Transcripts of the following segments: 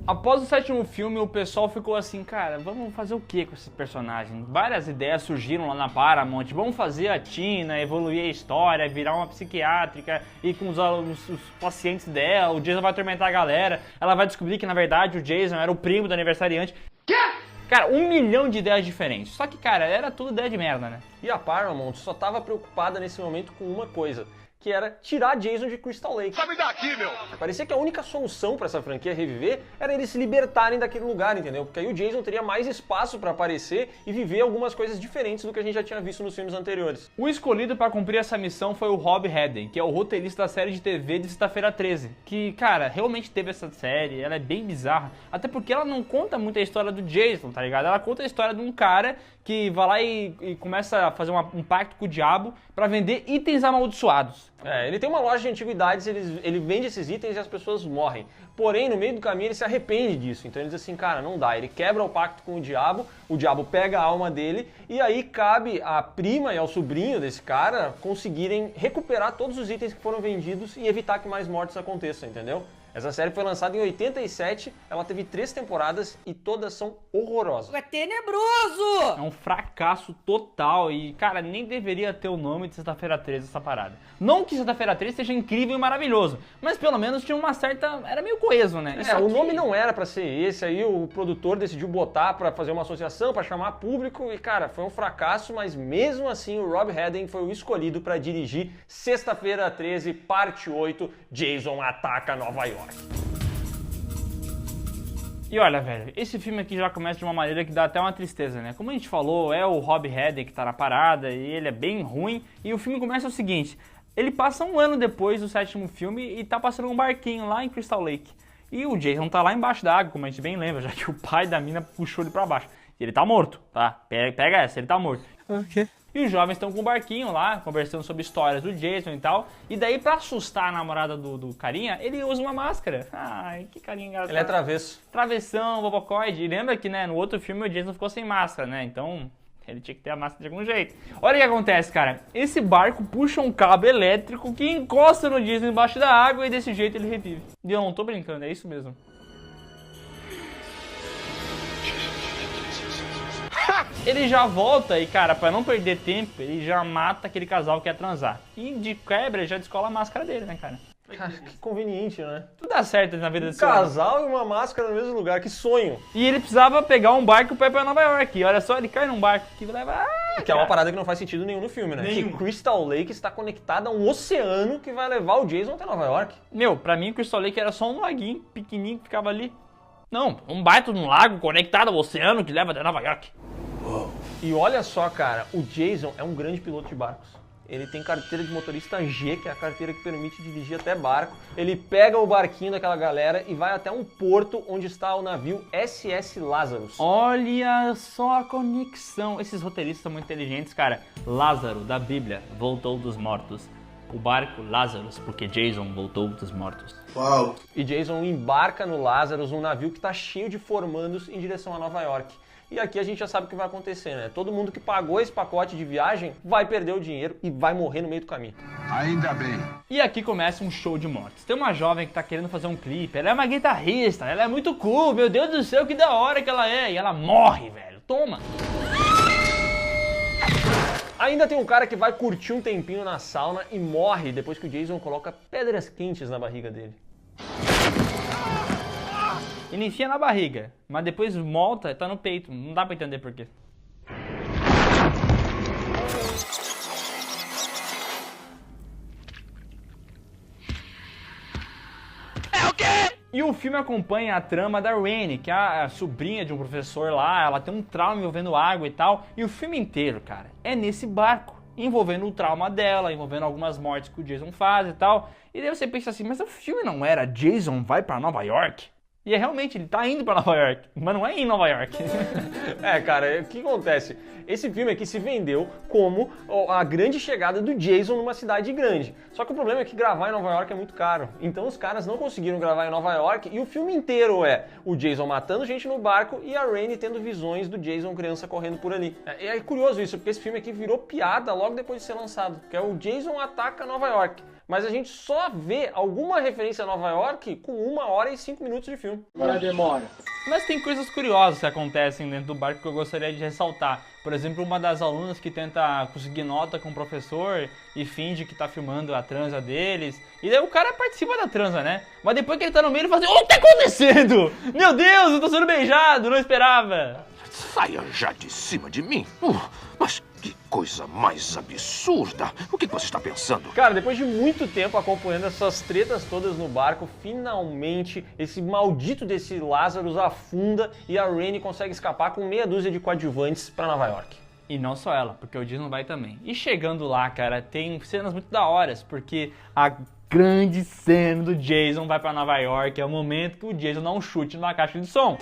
Após o sétimo filme, o pessoal ficou assim, cara, vamos fazer o que com esse personagem? Várias ideias surgiram lá na Paramount, vamos fazer a Tina evoluir a história, virar uma psiquiátrica e com os pacientes dela, o Jason vai atormentar a galera, ela vai descobrir que na verdade o Jason era o primo do aniversariante. Cara, 1 milhão de ideias diferentes. Só que, cara, era tudo ideia de merda, né? E a Paramount só tava preocupada nesse momento com uma coisa, que era tirar Jason de Crystal Lake. Sabe daqui, meu! Parecia que a única solução pra essa franquia reviver era eles se libertarem daquele lugar, entendeu? Porque aí o Jason teria mais espaço pra aparecer e viver algumas coisas diferentes do que a gente já tinha visto nos filmes anteriores. O escolhido pra cumprir essa missão foi o Rob Hedden, que é o roteirista da série de TV de Sexta-feira 13. Que, cara, realmente teve essa série, ela é bem bizarra. Até porque ela não conta muito a história do Jason, tá ligado? Ela conta a história de um cara que vai lá e começa a fazer um pacto com o diabo pra vender itens amaldiçoados. Ele tem uma loja de antiguidades, ele vende esses itens e as pessoas morrem. Porém, no meio do caminho ele se arrepende disso. Então ele diz assim, cara, não dá. Ele quebra o pacto com o diabo pega a alma dele e aí cabe à prima e ao sobrinho desse cara conseguirem recuperar todos os itens que foram vendidos e evitar que mais mortes aconteçam, entendeu? Essa série foi lançada em 87, ela teve 3 temporadas e todas são horrorosas. É tenebroso! É um fracasso total e, cara, nem deveria ter o nome de Sexta-feira 13 essa parada. Não que Sexta-feira 13 seja incrível e maravilhoso, mas pelo menos tinha uma certa... era meio coeso, né? O nome não era pra ser esse, aí o produtor decidiu botar pra fazer uma associação, pra chamar público e, cara, foi um fracasso, mas mesmo assim o Rob Hedden foi o escolhido pra dirigir Sexta-feira 13, parte 8, Jason Ataca Nova York. E olha, velho, esse filme aqui já começa de uma maneira que dá até uma tristeza, né? Como a gente falou, é o Rob Hedden que tá na parada e ele é bem ruim. E o filme começa o seguinte, ele passa 1 ano depois do sétimo filme e tá passando um barquinho lá em Crystal Lake. E o Jason tá lá embaixo da água, como a gente bem lembra, já que o pai da mina puxou ele pra baixo. E ele tá morto, tá? Pega essa, ele tá morto. Ok. E os jovens estão com o barquinho lá, conversando sobre histórias do Jason e tal. E daí, pra assustar a namorada do carinha, ele usa uma máscara. Ai, que carinha engraçado. Ele é travesso. Travessão, bobocoide. E lembra que, né, no outro filme o Jason ficou sem máscara, né? Então, ele tinha que ter a máscara de algum jeito. Olha o que acontece, cara. Esse barco puxa um cabo elétrico que encosta no Jason embaixo da água e desse jeito ele revive. E eu não tô brincando, é isso mesmo. Ele já volta e, cara, pra não perder tempo, ele já mata aquele casal que quer transar. E de quebra, ele já descola a máscara dele, né, cara? Cara, que conveniente, né? Tudo dá certo na vida desse Um homem. casal e uma máscara no mesmo lugar, que sonho. E ele precisava pegar um barco pra ir pra Nova York. E olha só, ele cai num barco que leva... Que é uma parada que não faz sentido nenhum no filme, né? Nenhum. Que Crystal Lake está conectada a um oceano que vai levar o Jason até Nova York. Meu, pra mim, o Crystal Lake era só um laguinho pequenininho que ficava ali. Não, um baita de um lago conectado ao oceano que leva até Nova York. E olha só, cara, o Jason é um grande piloto de barcos. Ele tem carteira de motorista G, que é a carteira que permite dirigir até barco. Ele pega o barquinho daquela galera e vai até um porto onde está o navio SS Lazarus. Olha só a conexão. Esses roteiristas são muito inteligentes, cara. Lázaro, da Bíblia, voltou dos mortos. O barco Lazarus, porque Jason voltou dos mortos. Uau! E Jason embarca no Lazarus, um navio que está cheio de formandos em direção a Nova York. E aqui a gente já sabe o que vai acontecer, né? Todo mundo que pagou esse pacote de viagem vai perder o dinheiro e vai morrer no meio do caminho. Ainda bem. E aqui começa um show de mortes. Tem uma jovem que tá querendo fazer um clipe, ela é uma guitarrista, ela é muito cool, meu Deus do céu, que da hora que ela é. E ela morre, velho. Toma! Ainda tem um cara que vai curtir um tempinho na sauna e morre depois que o Jason coloca pedras quentes na barriga dele. Ele enfia na barriga, mas depois volta e tá no peito. Não dá pra entender por quê. É o quê? E o filme acompanha a trama da Rainey, que é a sobrinha de um professor lá. Ela tem um trauma envolvendo água e tal. E o filme inteiro, cara, é nesse barco, envolvendo o trauma dela, envolvendo algumas mortes que o Jason faz e tal. E daí você pensa assim, mas o filme não era Jason vai pra Nova York? E é realmente, ele tá indo pra Nova York, mas não é em Nova York. Cara, o que acontece? Esse filme aqui se vendeu como a grande chegada do Jason numa cidade grande. Só que o problema é que gravar em Nova York é muito caro. Então os caras não conseguiram gravar em Nova York e o filme inteiro é o Jason matando gente no barco e a Rainey tendo visões do Jason criança correndo por ali. É curioso isso, porque esse filme aqui virou piada logo depois de ser lançado, que é o Jason Ataca Nova York. mas a gente só vê alguma referência a Nova York com 1 hora e 5 minutos de filme. Agora demora. Mas tem coisas curiosas que acontecem dentro do barco que eu gostaria de ressaltar. Por exemplo, uma das alunas que tenta conseguir nota com o professor e finge que tá filmando a transa deles. E daí o cara participa da transa, né? Mas depois que ele tá no meio, ele fala assim: o que tá acontecendo? Meu Deus, eu tô sendo beijado, não esperava. Saia já de cima de mim. Mas que coisa mais absurda. O que você está pensando? Cara, depois de muito tempo acompanhando essas tretas todas no barco, finalmente esse maldito desse Lazarus afunda e a Rainey consegue escapar com meia dúzia de coadjuvantes pra Nova York. E não só ela, porque o Jason vai também. E chegando lá, cara, tem cenas muito da horas, porque a grande cena do Jason vai pra Nova York é o momento que o Jason dá um chute numa caixa de som.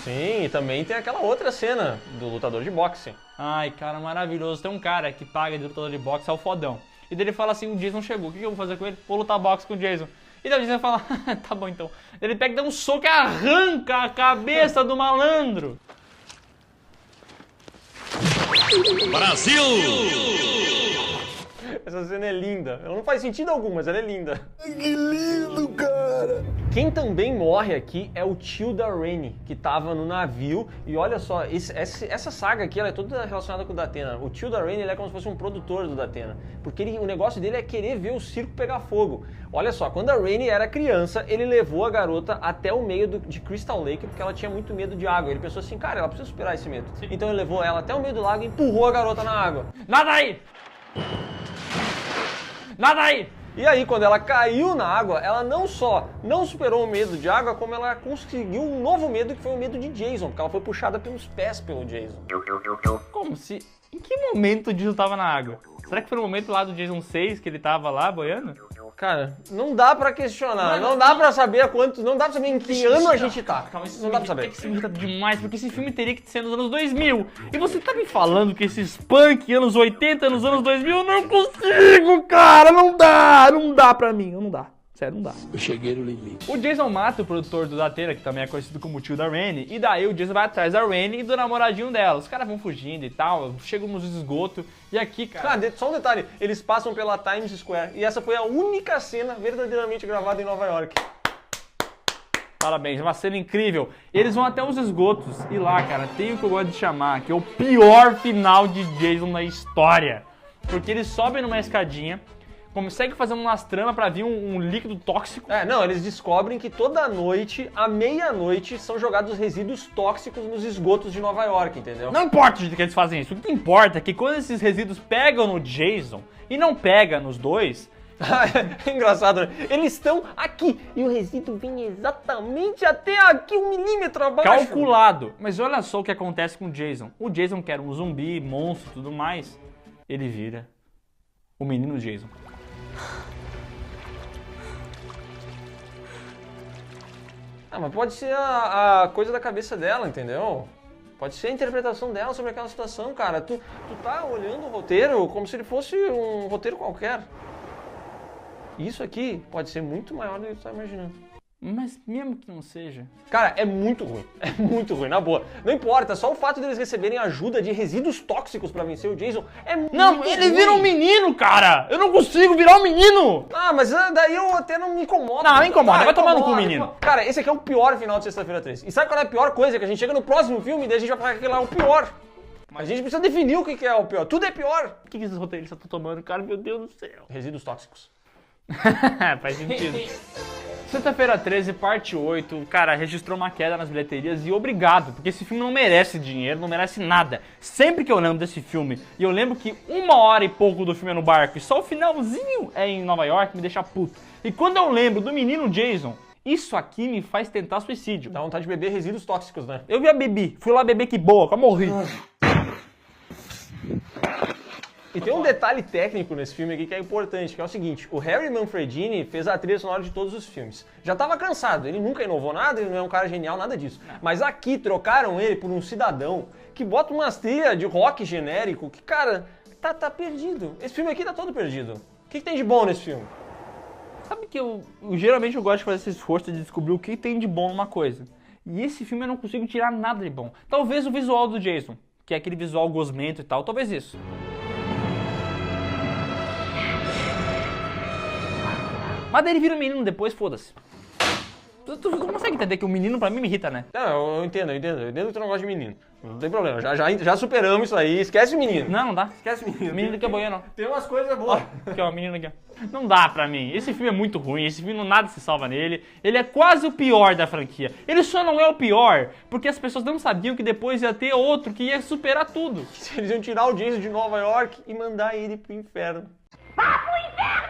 Sim, e também tem aquela outra cena do lutador de boxe. Ai, cara, maravilhoso. Tem um cara que paga de lutador de boxe, é o fodão. E daí ele fala assim: o Jason chegou, o que eu vou fazer com ele? Vou lutar boxe com o Jason. E daí o Jason fala: tá bom então. Ele pega e dá um soco e arranca a cabeça do malandro. Brasil! Essa cena é linda. Ela não faz sentido algum, mas ela é linda. Que lindo, cara! Quem também morre aqui é o tio da Rainey, que tava no navio. E olha só, essa saga aqui ela é toda relacionada com o Datena. O tio da Rainey ele é como se fosse um produtor do Datena. Porque o negócio dele é querer ver o circo pegar fogo. Olha só, quando a Rainey era criança, ele levou a garota até o meio de Crystal Lake, porque ela tinha muito medo de água. Ele pensou assim: cara, ela precisa superar esse medo. Então ele levou ela até o meio do lago e empurrou a garota na água. Nada aí! Nada aí! E aí, quando ela caiu na água, ela não só não superou o medo de água, como ela conseguiu um novo medo, que foi o medo de Jason, porque ela foi puxada pelos pés pelo Jason. Como se... Em que momento o Jason tava na água? Será que foi no momento lá do Jason 6 que ele tava lá boiando? Cara, não dá pra questionar, não dá pra saber a quantos, não dá pra saber em que ano a gente tá. Calma, isso Não dá pra saber. Isso me irrita demais, porque esse filme teria que ser nos anos 2000. E você tá me falando que esses punk anos 80, nos anos 2000, eu não consigo, cara, não dá pra mim, não dá. Sério, não dá. Eu cheguei no limite. O Jason mata o produtor do Datena, que também é conhecido como o tio da Rainey, e daí o Jason vai atrás da Rainey e do namoradinho dela. Os caras vão fugindo e tal, chegam nos esgotos, e aqui, cara... Só um detalhe, eles passam pela Times Square, e essa foi a única cena verdadeiramente gravada em Nova York. Parabéns, é uma cena incrível. Eles vão até os esgotos, e lá, cara, tem o que eu gosto de chamar, que é o pior final de Jason na história. Porque eles sobem numa escadinha, consegue fazer umas tramas pra vir um líquido tóxico. Não, eles descobrem que toda noite, à meia-noite, são jogados resíduos tóxicos nos esgotos de Nova York, entendeu? Não importa o jeito que eles fazem isso, o que importa é que quando esses resíduos pegam no Jason e não pega nos dois... É engraçado, né? Eles estão aqui e o resíduo vem exatamente até aqui, 1 milímetro abaixo. Calculado. Mas olha só o que acontece com o Jason. O Jason, que era um zumbi, monstro e tudo mais, ele vira o menino Jason. Mas pode ser a coisa da cabeça dela, entendeu? Pode ser a interpretação dela sobre aquela situação, cara. Tu tá olhando o roteiro como se ele fosse um roteiro qualquer. Isso aqui pode ser muito maior do que tu tá imaginando. Mas mesmo que não seja... Cara, é muito ruim, na boa. Não importa, só o fato deles receberem ajuda de resíduos tóxicos pra vencer o Jason é muito Não, ele ruim. vira um menino, cara! Eu não consigo virar um menino! Mas daí eu até não me incomodo. Não, me incomoda, vai tomar no cu, menino. Cara, esse aqui é o pior final de Sexta-feira 13. E sabe qual é a pior coisa? Que a gente chega no próximo filme e daí a gente vai falar que aquele lá é o pior. A gente precisa definir o que é o pior. Tudo é pior. O que esses roteiristas estão tomando, cara? Meu Deus do céu. Resíduos tóxicos. Faz sentido. Sexta-feira 13, parte 8, cara, registrou uma queda nas bilheterias e obrigado, porque esse filme não merece dinheiro, não merece nada. Sempre que eu lembro desse filme, e eu lembro que 1 hora e pouco do filme é no barco e só o finalzinho é em Nova York, me deixa puto. E quando eu lembro do menino Jason, isso aqui me faz tentar suicídio. Dá vontade de beber resíduos tóxicos, né? Eu já bebi, fui lá beber que boa, quase morri. E tem um detalhe técnico nesse filme aqui que é importante, que é o seguinte: o Harry Manfredini fez a trilha sonora de todos os filmes. Já tava cansado, ele nunca inovou nada, ele não é um cara genial, nada disso. Mas aqui trocaram ele por um cidadão que bota umas trilhas de rock genérico que, cara, tá perdido. Esse filme aqui tá todo perdido. O que tem de bom nesse filme? Sabe que geralmente eu gosto de fazer esse esforço de descobrir o que tem de bom numa coisa. E esse filme eu não consigo tirar nada de bom. Talvez o visual do Jason, que é aquele visual gosmento e tal, talvez isso. Mas daí ele vira um menino depois, foda-se. Tu consegue entender que o menino pra mim me irrita, né? Não, eu entendo que tu não gosta de menino. Não tem problema, já superamos isso aí. Esquece o menino. Não dá. Esquece o menino. Menino que é banheiro, não. Tem umas coisas boas. Aqui, ó, menino aqui, ó. Não dá pra mim. Esse filme é muito ruim. Esse filme nada se salva nele. Ele é quase o pior da franquia. Ele só não é o pior porque as pessoas não sabiam que depois ia ter outro que ia superar tudo. Eles iam tirar o Jason de Nova York e mandar ele pro inferno. Vá pro inferno!